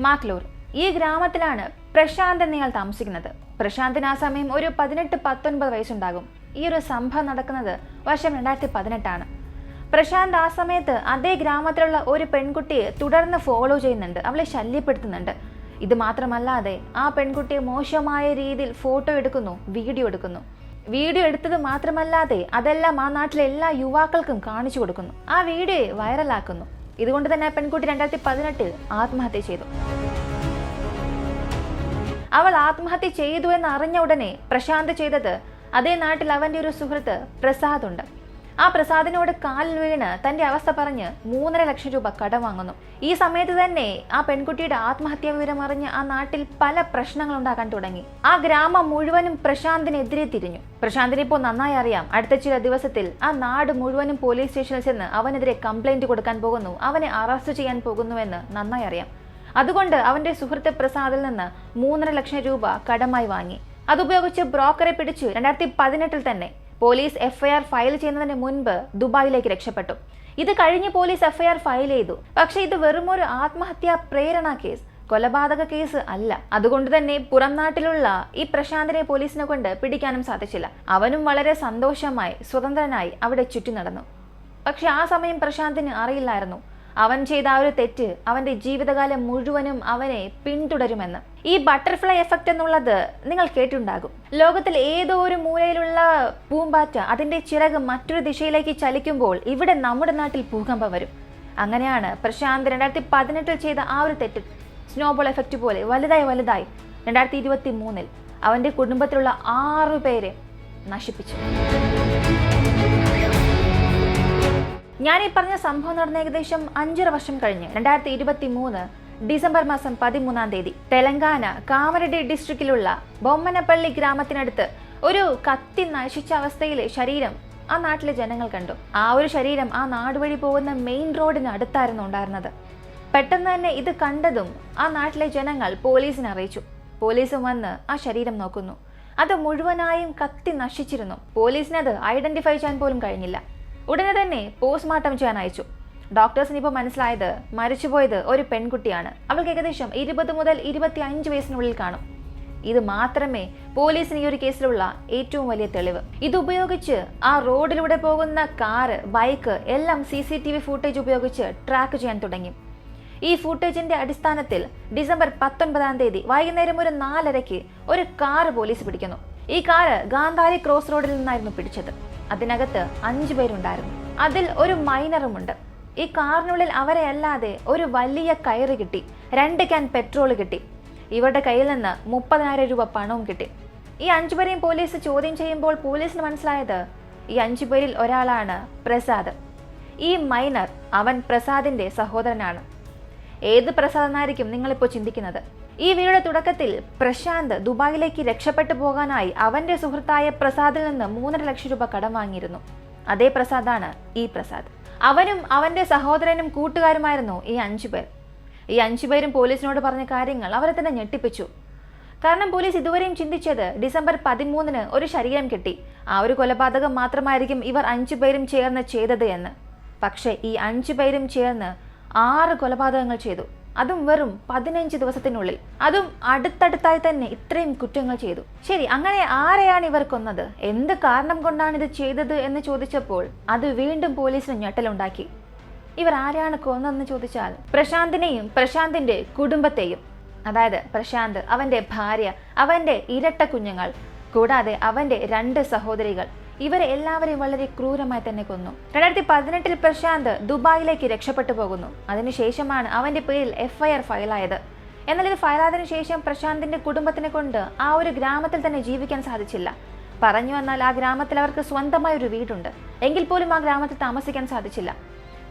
മാക്ലൂർ. ഈ ഗ്രാമത്തിലാണ് പ്രശാന്ത് എന്നയാൾ താമസിക്കുന്നത്. പ്രശാന്തിന് ആ സമയം ഒരു 18-19 വയസ്സുണ്ടാകും. ഈ ഒരു സംഭവം നടക്കുന്നത് വർഷം 2018. പ്രശാന്ത് ആ സമയത്ത് അതേ ഗ്രാമത്തിലുള്ള ഒരു പെൺകുട്ടിയെ തുടർന്ന് ഫോളോ ചെയ്യുന്നുണ്ട്, അവളെ ശല്യപ്പെടുത്തുന്നുണ്ട്. ഇത് മാത്രമല്ലാതെ ആ പെൺകുട്ടിയെ മോശമായ രീതിയിൽ ഫോട്ടോ എടുക്കുന്നു, വീഡിയോ എടുക്കുന്നു. വീഡിയോ എടുത്തത് മാത്രമല്ലാതെ അതെല്ലാം ആ നാട്ടിലെ എല്ലാ യുവാക്കൾക്കും കാണിച്ചു കൊടുക്കുന്നു. ആ വീഡിയോയെ വൈറലാക്കുന്നു. ഇതുകൊണ്ട് തന്നെ ആ പെൺകുട്ടി 2018 ആത്മഹത്യ ചെയ്തു. അവൾ ആത്മഹത്യ ചെയ്തു എന്ന് അറിഞ്ഞ ഉടനെ പ്രശാന്ത് ചെയ്തത്, അതേ നാട്ടിൽ അവന്റെ ഒരു സുഹൃത്ത് പ്രസാദ് ഉണ്ട്, ആ പ്രസാദിനോട് കാലിൽ വീണ് തന്റെ അവസ്ഥ പറഞ്ഞ് 3.5 ലക്ഷം രൂപ കടം വാങ്ങുന്നു. ഈ സമയത്ത് തന്നെ ആ പെൺകുട്ടിയുടെ ആത്മഹത്യാ വിവരം അറിഞ്ഞ് ആ നാട്ടിൽ പല പ്രശ്നങ്ങൾ ഉണ്ടാക്കാൻ തുടങ്ങി. ആ ഗ്രാമം മുഴുവനും പ്രശാന്തിനെതിരെ തിരിഞ്ഞു. പ്രശാന്തിനെ ഇപ്പോൾ നന്നായി അറിയാം. അടുത്ത ചില ദിവസത്തിൽ ആ നാട് മുഴുവനും പോലീസ് സ്റ്റേഷനിൽ ചെന്ന് അവനെതിരെ കംപ്ലൈന്റ് കൊടുക്കാൻ പോകുന്നു, അവനെ അറസ്റ്റ് ചെയ്യാൻ പോകുന്നുവെന്ന് നന്നായി അറിയാം. അതുകൊണ്ട് അവന്റെ സുഹൃത്ത് പ്രസാദിൽ നിന്ന് 3.5 ലക്ഷം രൂപ കടമായി വാങ്ങി. അതുപയോഗിച്ച് ബ്രോക്കറെ പിടിച്ച് 2018 തന്നെ പോലീസ് FIR ഫയൽ ചെയ്യുന്നതിന് മുൻപ് ദുബായിലേക്ക് രക്ഷപ്പെട്ടു. ഇത് കഴിഞ്ഞ് പോലീസ് FIR ഫയൽ ചെയ്തു. പക്ഷെ ഇത് വെറും ഒരു ആത്മഹത്യാ പ്രേരണ കേസ്, കൊലപാതക കേസ് അല്ല. അതുകൊണ്ട് തന്നെ പുറം നാട്ടിലുള്ള ഈ പ്രശാന്തിനെ പോലീസിനെ കൊണ്ട് പിടിക്കാനും സാധിച്ചില്ല. അവനും വളരെ സന്തോഷമായി സ്വതന്ത്രനായി അവിടെ ചുറ്റി നടന്നു. പക്ഷെ ആ സമയം പ്രശാന്തിന് അറിയില്ലായിരുന്നു അവൻ ചെയ്ത ആ ഒരു തെറ്റ് അവന്റെ ജീവിതകാലം മുഴുവനും അവനെ പിന്തുടരുമെന്ന്. ഈ ബട്ടർഫ്ലൈ എഫക്റ്റ് എന്നുള്ളത് നിങ്ങൾ കേട്ടിട്ടുണ്ടാകും. ലോകത്തിൽ ഏതോ ഒരു മൂലയിലുള്ള പൂമ്പാറ്റ അതിന്റെ ചിറക് മറ്റൊരു ദിശയിലേക്ക് ചലിക്കുമ്പോൾ ഇവിടെ നമ്മുടെ നാട്ടിൽ ഭൂകമ്പം വരും. അങ്ങനെയാണ് പ്രശാന്ത് 2018 ചെയ്ത ആ ഒരു തെറ്റ് സ്നോബോൾ എഫക്റ്റ് പോലെ വലുതായി 2023 അവന്റെ കുടുംബത്തിലുള്ള 6 പേരെ നശിപ്പിച്ചു. ഞാൻ ഈ പറഞ്ഞ സംഭവം നടന്ന ഏകദേശം 5.5 വർഷം കഴിഞ്ഞ് 2023 ഡിസംബർ മാസം 13 തെലങ്കാന കാമരഡി ഡിസ്ട്രിക്റ്റിലുള്ള ബൊമ്മനപ്പള്ളി ഗ്രാമത്തിനടുത്ത് ഒരു കത്തി നശിച്ച അവസ്ഥയിലെ ശരീരം ആ നാട്ടിലെ ജനങ്ങൾ കണ്ടു. ആ ഒരു ശരീരം ആ നാട് വഴി പോകുന്ന മെയിൻ റോഡിന് അടുത്തായിരുന്നു ഉണ്ടായിരുന്നത്. പെട്ടെന്ന് തന്നെ ഇത് കണ്ടതും ആ നാട്ടിലെ ജനങ്ങൾ പോലീസിനെ അറിയിച്ചു. പോലീസും വന്ന് ആ ശരീരം നോക്കുന്നു. അത് മുഴുവനായും കത്തി നശിച്ചിരുന്നു. പോലീസിന് അത് ഐഡന്റിഫൈ ചെയ്യാൻ പോലും കഴിഞ്ഞില്ല. ഉടനെ തന്നെ പോസ്റ്റ്മോർട്ടം ചെയ്യാൻ അയച്ചു. ഡോക്ടേഴ്സിന് ഇപ്പോൾ മനസ്സിലായത് മരിച്ചുപോയത് ഒരു പെൺകുട്ടിയാണ്. അവൾക്ക് ഏകദേശം 20 മുതൽ 25 വയസ്സിനുള്ളിൽ കാണും. ഇത് മാത്രമേ പോലീസിന് ഈ ഒരു കേസിലുള്ള ഏറ്റവും വലിയ തെളിവ്. ഇതുപയോഗിച്ച് ആ റോഡിലൂടെ പോകുന്ന കാറ്, ബൈക്ക് എല്ലാം CCTV ഫുട്ടേജ് ഉപയോഗിച്ച് ട്രാക്ക് ചെയ്യാൻ തുടങ്ങി. ഈ ഫുട്ടേജിന്റെ അടിസ്ഥാനത്തിൽ ഡിസംബർ 19 വൈകുന്നേരം ഒരു 4:30 ഒരു കാറ് പോലീസ് പിടിക്കുന്നു. ഈ കാറ് ഗാന്ധാരി ക്രോസ് റോഡിൽ നിന്നായിരുന്നു പിടിച്ചത്. അതിനകത്ത് 5 പേരുണ്ടായിരുന്നു. അതിൽ ഒരു മൈനറുമുണ്ട്. ഈ കാറിനുള്ളിൽ അവരെ അല്ലാതെ ഒരു വലിയ കയറ് കിട്ടി, 2 ക്യാൻ പെട്രോൾ കിട്ടി. ഇവരുടെ കയ്യിൽ നിന്ന് 30,000 രൂപ പണവും കിട്ടി. ഈ 5 പേരെയും പോലീസ് ചോദ്യം ചെയ്യുമ്പോൾ പോലീസിന് മനസ്സിലായത് ഈ 5 പേരിൽ ഒരാളാണ് പ്രസാദ്. ഈ മൈനർ അവൻ പ്രസാദിന്റെ സഹോദരനാണ്. ഏത് പ്രസാദ് എന്നായിരിക്കും നിങ്ങളിപ്പോൾ ചിന്തിക്കുന്നത്. ഈ വീഡിയോയുടെ തുടക്കത്തിൽ പ്രശാന്ത് ദുബായിലേക്ക് രക്ഷപ്പെട്ടു പോകാനായി അവന്റെ സുഹൃത്തായ പ്രസാദിൽ നിന്ന് 3.5 ലക്ഷം രൂപ കടം വാങ്ങിയിരുന്നു. അതേ പ്രസാദാണ് ഈ പ്രസാദ്. അവനും അവന്റെ സഹോദരനും കൂട്ടുകാരുമായിരുന്നു ഈ 5 പേർ. ഈ 5 പേരും പോലീസിനോട് പറഞ്ഞ കാര്യങ്ങൾ അവരെ തന്നെ ഞെട്ടിപ്പിച്ചു. കാരണം പോലീസ് ഇതുവരെയും ചിന്തിച്ചത് ഡിസംബർ 13 ഒരു ശരീരം കിട്ടി, ആ ഒരു കൊലപാതകം മാത്രമായിരിക്കും ഇവർ 5 പേരും ചേർന്ന് ചെയ്തത് എന്ന്. പക്ഷേ ഈ 5 പേരും ചേർന്ന് 6 കൊലപാതകങ്ങൾ ചെയ്തു. അതും വെറും 15 ദിവസത്തിനുള്ളിൽ. അതും അടുത്തടുത്തായി തന്നെ ഇത്രയും കുറ്റങ്ങൾ ചെയ്തു. ശരി, അങ്ങനെ ആരെയാണ് ഇവർ കൊന്നത്, എന്ത് കാരണം കൊണ്ടാണ് ഇത് ചെയ്തത് എന്ന് ചോദിച്ചപ്പോൾ അത് വീണ്ടും പോലീസിന് ഞെട്ടലുണ്ടാക്കി. ഇവർ ആരെയാണ് കൊന്നതെന്ന് ചോദിച്ചാൽ പ്രശാന്തിനെയും പ്രശാന്തിന്റെ കുടുംബത്തെയും. അതായത് പ്രശാന്ത്, അവന്റെ ഭാര്യ, അവന്റെ ഇരട്ട കുഞ്ഞുങ്ങൾ, കൂടാതെ അവന്റെ 2 സഹോദരികൾ, ഇവരെ എല്ലാവരെയും വളരെ ക്രൂരമായി തന്നെ കൊന്നു. 2018 പ്രശാന്ത് ദുബായിലേക്ക് രക്ഷപ്പെട്ടു പോകുന്നു. അതിനുശേഷമാണ് അവന്റെ പേരിൽ FIR ഫയലായത്. എന്നാൽ ഇത് ഫയലായതിനു ശേഷം പ്രശാന്തിന്റെ കുടുംബത്തിനെ കൊണ്ട് ആ ഒരു ഗ്രാമത്തിൽ തന്നെ ജീവിക്കാൻ സാധിച്ചില്ല. പറഞ്ഞു വന്നാൽ ആ ഗ്രാമത്തിൽ അവർക്ക് സ്വന്തമായ ഒരു വീടുണ്ട്, എങ്കിൽ പോലും ആ ഗ്രാമത്തിൽ താമസിക്കാൻ സാധിച്ചില്ല.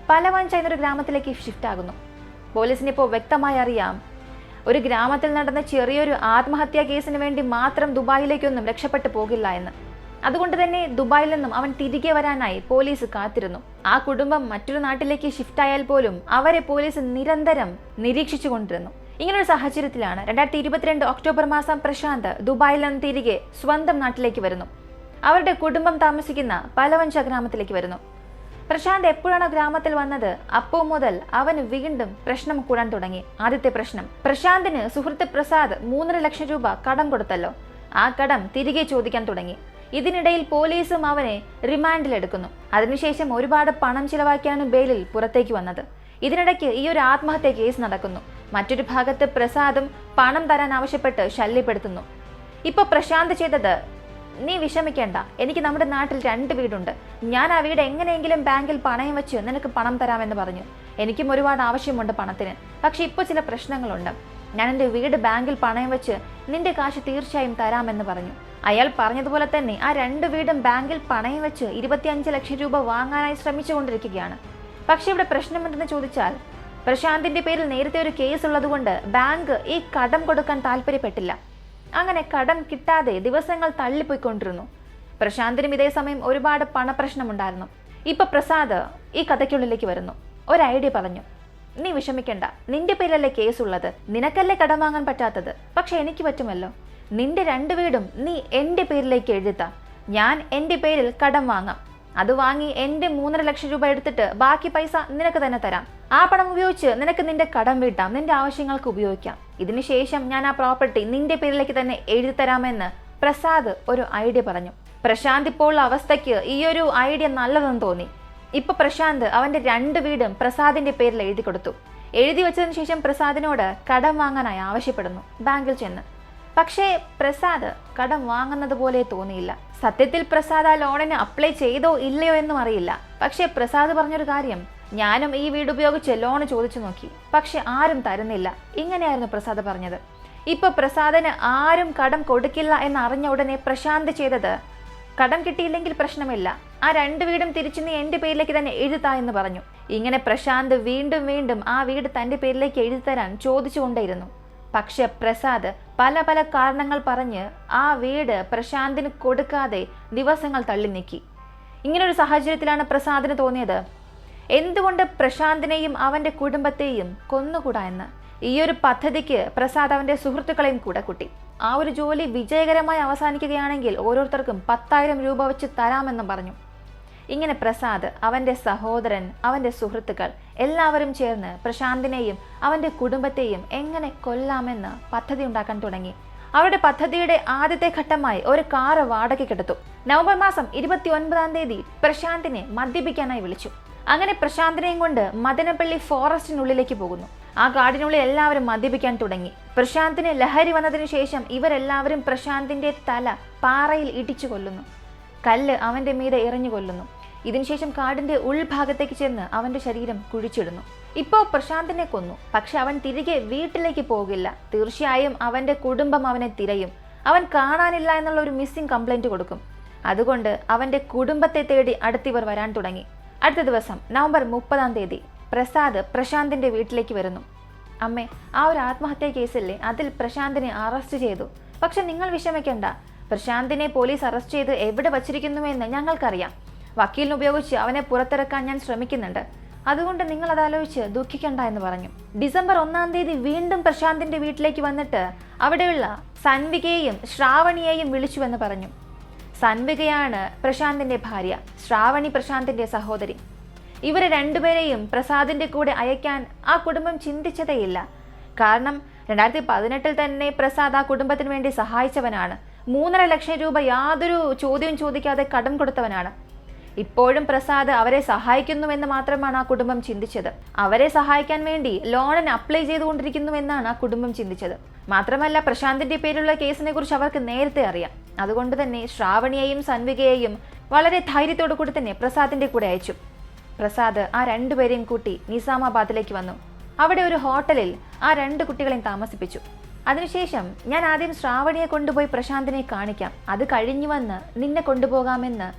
പലവഞ്ച എന്നൊരു ഗ്രാമത്തിലേക്ക് ഷിഫ്റ്റ് ആകുന്നു. പോലീസിന് ഇപ്പോൾ വ്യക്തമായി അറിയാം ഒരു ഗ്രാമത്തിൽ നടന്ന ചെറിയൊരു ആത്മഹത്യാ കേസിന് വേണ്ടി മാത്രം ദുബായിലേക്കൊന്നും രക്ഷപ്പെട്ടു പോകില്ല എന്ന്. അതുകൊണ്ട് തന്നെ ദുബായിൽ നിന്നും അവൻ തിരികെ വരാനായി പോലീസ് കാത്തിരുന്നു. ആ കുടുംബം മറ്റൊരു നാട്ടിലേക്ക് ഷിഫ്റ്റ് ആയാൽ പോലും അവരെ പോലീസ് നിരന്തരം നിരീക്ഷിച്ചു കൊണ്ടിരുന്നു. ഇങ്ങനൊരു സാഹചര്യത്തിലാണ് 2022 ഒക്ടോബർ മാസം പ്രശാന്ത് ദുബായിൽ നിന്ന് തിരികെ സ്വന്തം നാട്ടിലേക്ക് വരുന്നു. അവരുടെ കുടുംബം താമസിക്കുന്ന പലവഞ്ച ഗ്രാമത്തിലേക്ക് വരുന്നു. പ്രശാന്ത് എപ്പോഴാണോ ഗ്രാമത്തിൽ വന്നത് അപ്പോൾ മുതൽ അവന് വീണ്ടും പ്രശ്നം കൂടാൻ തുടങ്ങി. ആദ്യത്തെ പ്രശ്നം, പ്രശാന്തിന് സുഹൃത്ത് പ്രസാദ് 3.5 ലക്ഷം രൂപ കടം കൊടുത്തല്ലോ, ആ കടം തിരികെ ചോദിക്കാൻ തുടങ്ങി. ഇതിനിടയിൽ പോലീസും അവനെ റിമാൻഡിലെടുക്കുന്നു. അതിനുശേഷം ഒരുപാട് പണം ചിലവാക്കിയാണ് ബെയിലിൽ പുറത്തേക്ക് വന്നത്. ഇതിനിടയ്ക്ക് ഈ ഒരു ആത്മഹത്യ കേസ് നടക്കുന്നു. മറ്റൊരു ഭാഗത്ത് പ്രസാദും പണം തരാൻ ആവശ്യപ്പെട്ട് ശല്യപ്പെടുത്തുന്നു. ഇപ്പൊ പ്രശാന്ത് ചെയ്തത്, നീ വിഷമിക്കേണ്ട, എനിക്ക് നമ്മുടെ നാട്ടിൽ 2 വീടുണ്ട്, ഞാൻ ആ വീട് എങ്ങനെയെങ്കിലും ബാങ്കിൽ പണയം വെച്ച് നിനക്ക് പണം തരാമെന്ന് പറഞ്ഞു. എനിക്കും ഒരുപാട് ആവശ്യമുണ്ട് പണത്തിന്, പക്ഷെ ഇപ്പോൾ ചില പ്രശ്നങ്ങളുണ്ട്. ഞാൻ എൻ്റെ വീട് ബാങ്കിൽ പണയം വെച്ച് നിന്റെ കാശ് തീർച്ചയായും തരാമെന്ന് പറഞ്ഞു. അയാൾ പറഞ്ഞതുപോലെ തന്നെ ആ 2 വീടും ബാങ്കിൽ പണയം വെച്ച് 25 ലക്ഷം രൂപ വാങ്ങാനായി ശ്രമിച്ചുകൊണ്ടിരിക്കുകയാണ്. പക്ഷെ ഇവിടെ പ്രശ്നം എന്തെന്ന് ചോദിച്ചാൽ, പ്രശാന്തിന്റെ പേരിൽ നേരത്തെ ഒരു കേസ് ഉള്ളതുകൊണ്ട് ബാങ്ക് ഈ കടം കൊടുക്കാൻ താല്പര്യപ്പെട്ടില്ല. അങ്ങനെ കടം കിട്ടാതെ ദിവസങ്ങൾ തള്ളിപ്പോയിക്കൊണ്ടിരുന്നു. പ്രശാന്തിനും ഇതേ സമയം ഒരുപാട് പണപ്രശ്നമുണ്ടായിരുന്നു. ഇപ്പൊ പ്രസാദ് ഈ കഥയ്ക്കുള്ളിലേക്ക് വരുന്നു. ഒരു ഐഡിയ പറഞ്ഞു, നീ വിഷമിക്കണ്ട, നിന്റെ പേരിലല്ലേ കേസ് ഉള്ളത്, നിനക്കല്ലേ കടം വാങ്ങാൻ പറ്റാത്തത്, പക്ഷെ എനിക്ക് പറ്റുമല്ലോ. നിന്റെ 2 വീടും നീ എൻ്റെ പേരിലേക്ക് എഴുതാ, ഞാൻ എൻ്റെ പേരിൽ കടം വാങ്ങാം. അത് വാങ്ങി എൻ്റെ 3.5 ലക്ഷം രൂപ എടുത്തിട്ട് ബാക്കി പൈസ നിനക്ക് തന്നെ തരാം. ആ പണം ഉപയോഗിച്ച് നിനക്ക് നിന്റെ കടം വീട്ടാം, നിന്റെ ആവശ്യങ്ങൾക്ക് ഉപയോഗിക്കാം. ഇതിനുശേഷം ഞാൻ ആ പ്രോപ്പർട്ടി നിന്റെ പേരിലേക്ക് തന്നെ എഴുതി തരാമെന്ന് പ്രസാദ് ഒരു ഐഡിയ പറഞ്ഞു. പ്രശാന്ത് ഇപ്പോൾ ഉള്ള അവസ്ഥയ്ക്ക് ഈ ഒരു ഐഡിയ നല്ലതെന്ന് തോന്നി. ഇപ്പൊ പ്രശാന്ത് അവന്റെ 2 വീടും പ്രസാദിന്റെ പേരിൽ എഴുതി കൊടുത്തു. എഴുതി വെച്ചതിന് ശേഷം പ്രസാദിനോട് കടം വാങ്ങാനായി ആവശ്യപ്പെടുന്നു ബാങ്കിൽ ചെന്ന്. പക്ഷേ പ്രസാദ് കടം വാങ്ങുന്നത് പോലെ തോന്നിയില്ല. സത്യത്തിൽ പ്രസാദ് ആ ലോണിന് അപ്ലൈ ചെയ്തോ ഇല്ലയോ എന്നും അറിയില്ല. പക്ഷേ പ്രസാദ് പറഞ്ഞൊരു കാര്യം, ഞാനും ഈ വീട് ഉപയോഗിച്ച് ലോൺ ചോദിച്ചു നോക്കി, പക്ഷെ ആരും തരുന്നില്ല. ഇങ്ങനെയായിരുന്നു പ്രസാദ് പറഞ്ഞത്. ഇപ്പൊ പ്രസാദിന് ആരും കടം കൊടുക്കില്ല എന്നറിഞ്ഞ ഉടനെ പ്രശാന്ത് ചെയ്തത്, കടം കിട്ടിയില്ലെങ്കിൽ പ്രശ്നമില്ല, ആ 2 വീടും തിരിച്ചു നീ എൻ്റെ പേരിലേക്ക് തന്നെ എഴുതാ എന്ന് പറഞ്ഞു. ഇങ്ങനെ പ്രശാന്ത് വീണ്ടും വീണ്ടും ആ വീട് തൻ്റെ പേരിലേക്ക് എഴുതി തരാൻ ചോദിച്ചുകൊണ്ടേയിരുന്നു. പക്ഷെ പ്രസാദ് പല പല കാരണങ്ങൾ പറഞ്ഞ് ആ വീട് പ്രശാന്തിന് കൊടുക്കാതെ ദിവസങ്ങൾ തള്ളി നീക്കി. ഇങ്ങനൊരു സാഹചര്യത്തിലാണ് പ്രസാദിന് തോന്നിയത്, എന്തുകൊണ്ട് പ്രശാന്തിനെയും അവന്റെ കുടുംബത്തെയും കൊന്നുകൂടാ എന്ന്. ഈ ഒരു പദ്ധതിക്ക് പ്രസാദ് അവന്റെ സുഹൃത്തുക്കളെയും കൂടെ കൂട്ടി. ആ ഒരു ജോലി വിജയകരമായി അവസാനിക്കുകയാണെങ്കിൽ ഓരോരുത്തർക്കും 10,000 രൂപ വെച്ച് തരാമെന്നും പറഞ്ഞു. ഇങ്ങനെ പ്രസാദ്, അവന്റെ സഹോദരൻ, അവന്റെ സുഹൃത്തുക്കൾ എല്ലാവരും ചേർന്ന് പ്രശാന്തിനെയും അവന്റെ കുടുംബത്തെയും എങ്ങനെ കൊല്ലാമെന്ന് പദ്ധതി ഉണ്ടാക്കാൻ തുടങ്ങി. അവരുടെ പദ്ധതിയുടെ ആദ്യത്തെ ഘട്ടമായി ഒരു കാറ് വാടകയ്ക്കെടുത്തു. നവംബർ മാസം 29-ാം തീയതി പ്രശാന്തിനെ മദ്യപിക്കാനായി വിളിച്ചു. അങ്ങനെ പ്രശാന്തിനെയും കൊണ്ട് മദനപ്പള്ളി ഫോറസ്റ്റിനുള്ളിലേക്ക് പോകുന്നു. ആ കാടിനുള്ളിൽ എല്ലാവരും മദ്യപിക്കാൻ തുടങ്ങി. പ്രശാന്തിന് ലഹരി വന്നതിന് ശേഷം ഇവരെല്ലാവരും പ്രശാന്തിന്റെ തല പാറയിൽ ഇടിച്ചു കൊല്ലുന്നു. കല്ല് അവന്റെ മീതെ എറിഞ്ഞു കൊല്ലുന്നു. ഇതിനുശേഷം കാടിന്റെ ഉൾഭാഗത്തേക്ക് ചെന്ന് അവന്റെ ശരീരം കുഴിച്ചിടുന്നു. ഇപ്പോ പ്രശാന്തിനെ കൊന്നു, പക്ഷെ അവൻ തിരികെ വീട്ടിലേക്ക് പോകില്ല. തീർച്ചയായും അവന്റെ കുടുംബം അവനെ തിരയും. അവൻ കാണാനില്ല എന്നുള്ള ഒരു മിസ്സിംഗ് കംപ്ലൈന്റ് കൊടുക്കും. അതുകൊണ്ട് അവന്റെ കുടുംബത്തെ തേടി അടുത്തിവർ വരാൻ തുടങ്ങി. അടുത്ത ദിവസം നവംബർ 30-ാം തീയതി പ്രസാദ് പ്രശാന്തിന്റെ വീട്ടിലേക്ക് വരുന്നു. അമ്മേ, ആ ഒരു ആത്മഹത്യാ കേസില്ലേ, അതിൽ പ്രശാന്തിനെ അറസ്റ്റ് ചെയ്തു. പക്ഷെ നിങ്ങൾ വിഷമിക്കേണ്ട, പ്രശാന്തിനെ പോലീസ് അറസ്റ്റ് ചെയ്ത് എവിടെ വച്ചിരിക്കുന്നുവെന്ന് ഞങ്ങൾക്കറിയാം. വക്കീലിനെ ഉപയോഗിച്ച് അവനെ പുറത്തിറക്കാൻ ഞാൻ ശ്രമിക്കുന്നുണ്ട്. അതുകൊണ്ട് നിങ്ങൾ അതാലോചിച്ച് ദുഃഖിക്കണ്ട എന്ന് പറഞ്ഞു. ഡിസംബർ 1-ാം തീയതി വീണ്ടും പ്രശാന്തിന്റെ വീട്ടിലേക്ക് വന്നിട്ട് അവിടെയുള്ള സൻവികയെയും ശ്രാവണിയെയും വിളിച്ചുവെന്ന് പറഞ്ഞു. സൻവികയാണ് പ്രശാന്തിന്റെ ഭാര്യ, ശ്രാവണി പ്രശാന്തിന്റെ സഹോദരി. ഇവരെ 2 പേരെയും പ്രസാദിന്റെ കൂടെ അയക്കാൻ ആ കുടുംബം ചിന്തിച്ചതേയില്ല. കാരണം 2018-ൽ തന്നെ പ്രസാദ് ആ കുടുംബത്തിന് വേണ്ടി സഹായിച്ചവനാണ്. 3.5 ലക്ഷം രൂപ യാതൊരു ചോദ്യവും ചോദിക്കാതെ കടം കൊടുത്തവനാണ്. ഇപ്പോഴും പ്രസാദ് അവരെ സഹായിക്കുന്നുവെന്ന് മാത്രമാണ് ആ കുടുംബം ചിന്തിച്ചത്. അവരെ സഹായിക്കാൻ വേണ്ടി ലോണിന് അപ്ലൈ ചെയ്തുകൊണ്ടിരിക്കുന്നുവെന്നാണ് ആ കുടുംബം ചിന്തിച്ചത്. മാത്രമല്ല, പ്രശാന്തിന്റെ പേരിലുള്ള കേസിനെ കുറിച്ച് അവർക്ക് നേരത്തെ അറിയാം. അതുകൊണ്ട് തന്നെ ശ്രാവണിയെയും സൻവികയെയും വളരെ ധൈര്യത്തോടു കൂടി തന്നെ പ്രസാദിന്റെ കൂടെ അയച്ചു. പ്രസാദ് ആ 2 പേരെയും കൂട്ടി നിസാമാബാദിലേക്ക് വന്നു. അവിടെ ഒരു ഹോട്ടലിൽ ആ 2 കുട്ടികളെയും താമസിപ്പിച്ചു. അതിനുശേഷം, ഞാൻ ആദ്യം ശ്രാവണിയെ കൊണ്ടുപോയി പ്രശാന്തിനെ കാണിക്കാം, അത് കഴിഞ്ഞു വന്ന് നിന്നെ കൊണ്ടുപോകാമെന്ന്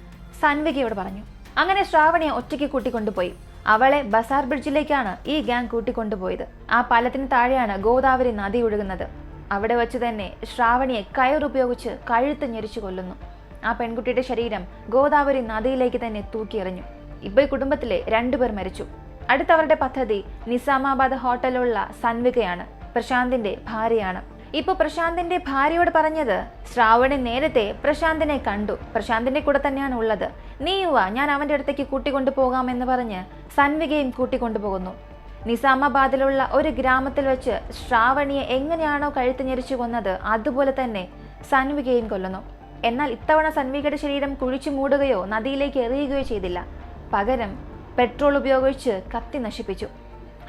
സൻവികയോട് പറഞ്ഞു. അങ്ങനെ ശ്രാവണിയെ ഒറ്റയ്ക്ക് കൂട്ടിക്കൊണ്ടുപോയി. അവളെ ബസാർ ബ്രിഡ്ജിലേക്കാണ് ഈ ഗ്യാങ് കൂട്ടിക്കൊണ്ടുപോയത്. ആ പാലത്തിന് താഴെയാണ് ഗോദാവരി നദി ഒഴുകുന്നത്. അവിടെ വെച്ച് തന്നെ ശ്രാവണിയെ കയറുപയോഗിച്ച് കഴുത്ത് ഞെരിച്ചു കൊല്ലുന്നു. ആ പെൺകുട്ടിയുടെ ശരീരം ഗോദാവരി നദിയിലേക്ക് തന്നെ തൂക്കിയെറിഞ്ഞു. ഇപ്പോൾ ഈ കുടുംബത്തിലെ 2 പേർ മരിച്ചു. അടുത്തവരുടെ പദ്ധതി നിസാമാബാദ് ഹോട്ടലിലുള്ള സൻവികയാണ്, പ്രശാന്തിന്റെ ഭാര്യയാണ്. ഇപ്പോൾ പ്രശാന്തിന്റെ ഭാര്യയോട് പറഞ്ഞത്, ശ്രാവണി നേരത്തെ പ്രശാന്തിനെ കണ്ടു, പ്രശാന്തിന്റെ കൂടെ തന്നെയാണ് ഉള്ളത്, നീ വാ, ഞാൻ അവന്റെ അടുത്തേക്ക് കൂട്ടിക്കൊണ്ടു പോകാമെന്ന് പറഞ്ഞ് സൻവികയും കൂട്ടിക്കൊണ്ടുപോകുന്നു. നിസാമാബാദിലുള്ള ഒരു ഗ്രാമത്തിൽ വെച്ച് ശ്രാവണിയെ എങ്ങനെയാണോ കഴുത്ത് ഞെരിച്ചു കൊന്നത് അതുപോലെ തന്നെ സൻവികയും കൊല്ലുന്നു. എന്നാൽ ഇത്തവണ സൻവികയുടെ ശരീരം കുഴിച്ചു മൂടുകയോ നദിയിലേക്ക് എറിയുകയോ ചെയ്തില്ല. പകരം പെട്രോൾ ഉപയോഗിച്ച് കത്തി നശിപ്പിച്ചു.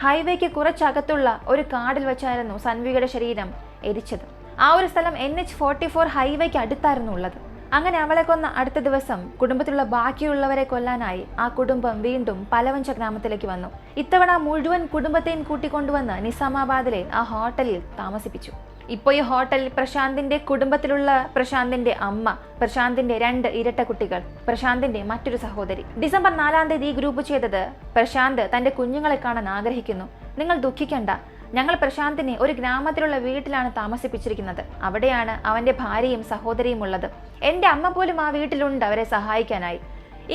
ഹൈവേക്ക് കുറച്ചകത്തുള്ള ഒരു കാടിൽ വെച്ചായിരുന്നു സൻവികയുടെ ശരീരം എരിച്ചത്. ആ ഒരു സ്ഥലം NH-44 ഹൈവേക്ക് അടുത്തായിരുന്നു ഉള്ളത്. അങ്ങനെ അവളെ കൊന്ന അടുത്ത ദിവസം കുടുംബത്തിലുള്ള ബാക്കിയുള്ളവരെ കൊല്ലാനായി ആ കുടുംബം വീണ്ടും പലവഞ്ച ഗ്രാമത്തിലേക്ക് വന്നു. ഇത്തവണ മുഴുവൻ കുടുംബത്തെയും കൂട്ടിക്കൊണ്ടുവന്ന് നിസാമാബാദിലെ ആ ഹോട്ടലിൽ താമസിപ്പിച്ചു. ഇപ്പോൾ ഈ ഹോട്ടലിൽ പ്രശാന്തിന്റെ കുടുംബത്തിലുള്ള പ്രശാന്തിന്റെ അമ്മ, പ്രശാന്തിന്റെ 2 ഇരട്ട കുട്ടികൾ, പ്രശാന്തിന്റെ മറ്റൊരു സഹോദരി. ഡിസംബർ 4-ാം തീയതി ഈ ഗ്രൂപ്പ് ചെയ്തത്, പ്രശാന്ത് തന്റെ കുഞ്ഞുങ്ങളെ കാണാൻ ആഗ്രഹിക്കുന്നു, നിങ്ങൾ ദുഃഖിക്കണ്ട, ഞങ്ങൾ പ്രശാന്തിനെ ഒരു ഗ്രാമത്തിലുള്ള വീട്ടിലാണ് താമസിപ്പിച്ചിരിക്കുന്നത്, അവിടെയാണ് അവന്റെ ഭാര്യയും സഹോദരിയും ഉള്ളത്, എന്റെ അമ്മ പോലും ആ വീട്ടിലുണ്ട് അവരെ സഹായിക്കാനായി.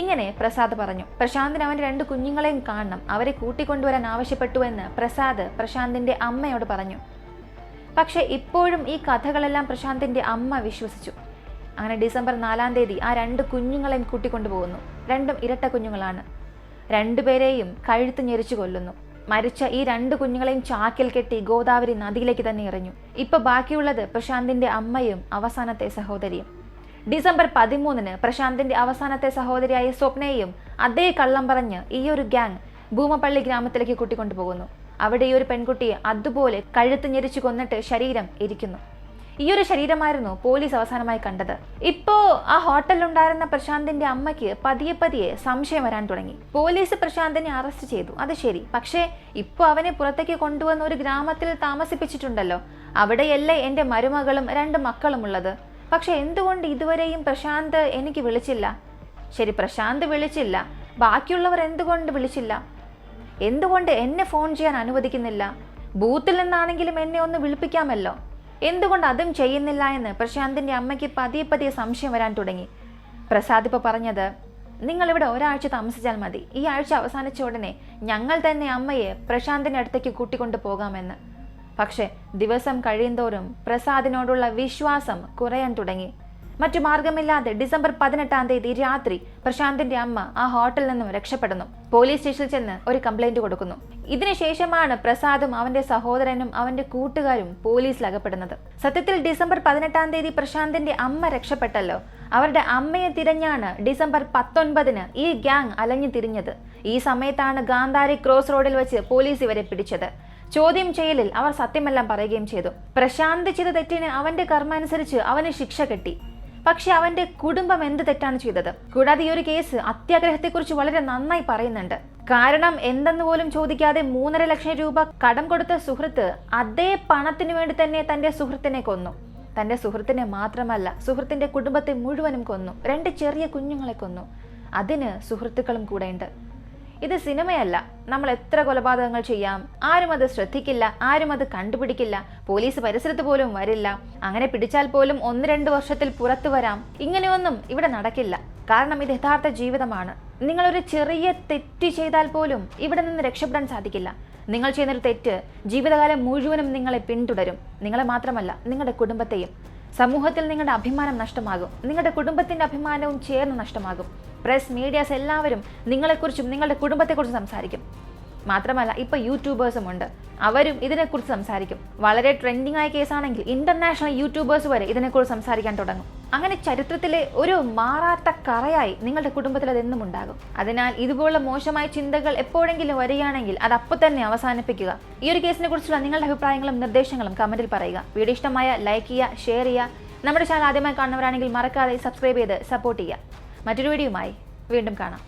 ഇങ്ങനെ പ്രസാദ് പറഞ്ഞു. പ്രശാന്തിന് അവന്റെ 2 കുഞ്ഞുങ്ങളെയും കാണണം, അവരെ കൂട്ടിക്കൊണ്ടുവരാൻ ആവശ്യപ്പെട്ടു എന്ന് പ്രസാദ് പ്രശാന്തിന്റെ അമ്മയോട് പറഞ്ഞു. പക്ഷെ ഇപ്പോഴും ഈ കഥകളെല്ലാം പ്രശാന്തിന്റെ അമ്മ വിശ്വസിച്ചു. അങ്ങനെ ഡിസംബർ 4-ാം തീയതി ആ 2 കുഞ്ഞുങ്ങളെയും കൂട്ടിക്കൊണ്ടുപോകുന്നു. 2 ഇരട്ട കുഞ്ഞുങ്ങളാണ്. 2 പേരെയും കഴുത്ത് ഞെരിച്ചു കൊല്ലുന്നു. മരിച്ച ഈ 2 കുഞ്ഞുങ്ങളെയും ചാക്കിൽ കെട്ടി ഗോദാവരി നദിയിലേക്ക് തന്നെ എറിഞ്ഞു. ഇപ്പൊ ബാക്കിയുള്ളത് പ്രശാന്തിന്റെ അമ്മയും അവസാനത്തെ സഹോദരിയും. ഡിസംബർ 13-ന് പ്രശാന്തിന്റെ അവസാനത്തെ സഹോദരിയായ സ്വപ്നയെയും അതേ കള്ളം പറഞ്ഞ് ഈ ഒരു ഗ്യാങ് ഭൂമപ്പള്ളി ഗ്രാമത്തിലേക്ക് കൂട്ടിക്കൊണ്ടുപോകുന്നു. അവിടെ ഈ ഒരു പെൺകുട്ടിയെ അതുപോലെ കഴുത്ത് ഞെരിച്ചു കൊന്നിട്ട് ശരീരം എരിക്കുന്നു. ഈ ഒരു ശരീരമായിരുന്നു പോലീസ് അവസാനമായി കണ്ടത്. ഇപ്പോ ആ ഹോട്ടലിലുണ്ടായിരുന്ന പ്രശാന്തിന്റെ അമ്മയ്ക്ക് പതിയെ സംശയം വരാൻ തുടങ്ങി. പോലീസ് പ്രശാന്തിനെ അറസ്റ്റ് ചെയ്തു, അത് ശരി, പക്ഷേ ഇപ്പൊ അവനെ പുറത്തേക്ക് കൊണ്ടുവന്ന ഒരു ഗ്രാമത്തിൽ താമസിപ്പിച്ചിട്ടുണ്ടല്ലോ, അവിടെയല്ലേ എന്റെ മരുമകളും 2 മക്കളും ഉള്ളത്. പക്ഷെ എന്തുകൊണ്ട് ഇതുവരെയും പ്രശാന്ത് എനിക്ക് വിളിച്ചില്ല? ശരി, പ്രശാന്ത് വിളിച്ചില്ല, ബാക്കിയുള്ളവർ എന്തുകൊണ്ട് വിളിച്ചില്ല? എന്തുകൊണ്ട് എന്നെ ഫോൺ ചെയ്യാൻ അനുവദിക്കുന്നില്ല? ബൂത്തിൽ നിന്നാണെങ്കിലും എന്നെ ഒന്ന് വിളിപ്പിക്കാമല്ലോ, എന്തുകൊണ്ട് അതും ചെയ്യുന്നില്ല എന്ന് പ്രശാന്തിന്റെ അമ്മയ്ക്ക് പതിയെ സംശയം വരാൻ തുടങ്ങി. പ്രസാദ് ഇപ്പോൾ പറഞ്ഞത്, നിങ്ങളിവിടെ ഒരാഴ്ച താമസിച്ചാൽ മതി, ഈ ആഴ്ച അവസാനിച്ച ഉടനെ ഞങ്ങൾ തന്നെ അമ്മയെ പ്രശാന്തിന്റെ അടുത്തേക്ക് കൂട്ടിക്കൊണ്ടു പോകാമെന്ന്. പക്ഷെ ദിവസം കഴിയുന്തോറും പ്രസാദിനോടുള്ള വിശ്വാസം കുറയാൻ തുടങ്ങി. മറ്റു മാർഗമില്ലാതെ ഡിസംബർ 18-ാം തീയതി രാത്രി പ്രശാന്തിന്റെ അമ്മ ആ ഹോട്ടലിൽ നിന്നും രക്ഷപ്പെടുന്നു. പോലീസ് സ്റ്റേഷനിൽ ചെന്ന് ഒരു കംപ്ലൈന്റ് കൊടുക്കുന്നു. ഇതിനുശേഷമാണ് പ്രസാദും അവന്റെ സഹോദരനും അവന്റെ കൂട്ടുകാരും പോലീസിൽ അകപ്പെടുന്നത്. സത്യത്തിൽ ഡിസംബർ 18-ാം തീയതി പ്രശാന്തിന്റെ അമ്മ രക്ഷപ്പെട്ടല്ലോ, അവരുടെ അമ്മയെ തിരഞ്ഞാണ് ഡിസംബർ 19-ന് ഈ ഗ്യാങ് അലഞ്ഞു തിരിഞ്ഞത്. ഈ സമയത്താണ് ഗാന്ധാരി ക്രോസ് റോഡിൽ വെച്ച് പോലീസ് ഇവരെ പിടിച്ചത്. ചോദ്യം ചെയ്യലിൽ അവർ സത്യമെല്ലാം പറയുകയും ചെയ്തു. പ്രശാന്ത് ചെയ്ത തെറ്റിന് അവന്റെ കർമ്മ അനുസരിച്ച് അവന് ശിക്ഷ കിട്ടി. പക്ഷെ അവന്റെ കുടുംബം എന്ത് തെറ്റാണ് ചെയ്തത്? കൂടാതെ ഈ ഒരു കേസ് അത്യാഗ്രഹത്തെക്കുറിച്ച് വളരെ നന്നായി പറയുന്നുണ്ട്. കാരണം എന്തെന്ന് പോലും ചോദിക്കാതെ 3.5 ലക്ഷം രൂപ കടം കൊടുത്ത സുഹൃത്ത് അതേ പണത്തിനു വേണ്ടി തന്നെ തന്റെ സുഹൃത്തിനെ കൊന്നു. തന്റെ സുഹൃത്തിനെ മാത്രമല്ല, സുഹൃത്തിന്റെ കുടുംബത്തെ മുഴുവനും കൊന്നു. 2 ചെറിയ കുഞ്ഞുങ്ങളെ കൊന്നു. അതിന് സുഹൃത്തുക്കളും കൂടെയുണ്ട്. ഇത് സിനിമയല്ല. നമ്മൾ എത്ര കൊലപാതകങ്ങൾ ചെയ്യാം, ആരും അത് ശ്രദ്ധിക്കില്ല, ആരും അത് കണ്ടുപിടിക്കില്ല, പോലീസ് പരിസരത്ത് പോലും വരില്ല, അങ്ങനെ പിടിച്ചാൽ പോലും 1-2 വർഷത്തിൽ പുറത്തു വരാം. ഇങ്ങനെയൊന്നും ഇവിടെ നടക്കില്ല. കാരണം ഇത് യഥാർത്ഥ ജീവിതമാണ്. നിങ്ങളൊരു ചെറിയ തെറ്റ് ചെയ്താൽ പോലും ഇവിടെ നിന്ന് രക്ഷപ്പെടാൻ സാധിക്കില്ല. നിങ്ങൾ ചെയ്യുന്നൊരു തെറ്റ് ജീവിതകാലം മുഴുവനും നിങ്ങളെ പിന്തുടരും. നിങ്ങളെ മാത്രമല്ല, നിങ്ങളുടെ കുടുംബത്തെയും. സമൂഹത്തിൽ നിങ്ങളുടെ അഭിമാനം നഷ്ടമാകും. നിങ്ങളുടെ കുടുംബത്തിന്റെ അഭിമാനവും ചേർന്ന് നഷ്ടമാകും. പ്രസ്, മീഡിയാസ് എല്ലാവരും നിങ്ങളെക്കുറിച്ചും നിങ്ങളുടെ കുടുംബത്തെക്കുറിച്ചും സംസാരിക്കും. മാത്രമല്ല ഇപ്പൊ യൂട്യൂബേഴ്സും ഉണ്ട്, അവരും ഇതിനെക്കുറിച്ച് സംസാരിക്കും. വളരെ ട്രെൻഡിങ് ആയ കേസാണെങ്കിൽ ഇന്റർനാഷണൽ യൂട്യൂബേഴ്സ് വരെ ഇതിനെക്കുറിച്ച് സംസാരിക്കാൻ തുടങ്ങും. അങ്ങനെ ചരിത്രത്തിലെ ഒരു മാറാത്ത കറയായി നിങ്ങളുടെ കുടുംബത്തിൽ അതെന്നും ഉണ്ടാകും. അതിനാൽ ഇതുപോലുള്ള മോശമായ ചിന്തകൾ എപ്പോഴെങ്കിലും വരികയാണെങ്കിൽ അത് അപ്പോൾ തന്നെ അവസാനിപ്പിക്കുക. ഈ ഒരു കേസിനെ കുറിച്ചുള്ള നിങ്ങളുടെ അഭിപ്രായങ്ങളും നിർദ്ദേശങ്ങളും കമന്റിൽ പറയുക. വീഡിയോ ഇഷ്ടമായ ലൈക്ക് ചെയ്യുക, ഷെയർ ചെയ്യുക. നമ്മുടെ ചാനൽ ആദ്യമായി കാണുന്നവരാണെങ്കിൽ മറക്കാതെ സബ്സ്ക്രൈബ് ചെയ്ത് സപ്പോർട്ട് ചെയ്യുക. മറ്റൊരു വീഡിയോയുമായി വീണ്ടും കാണാം.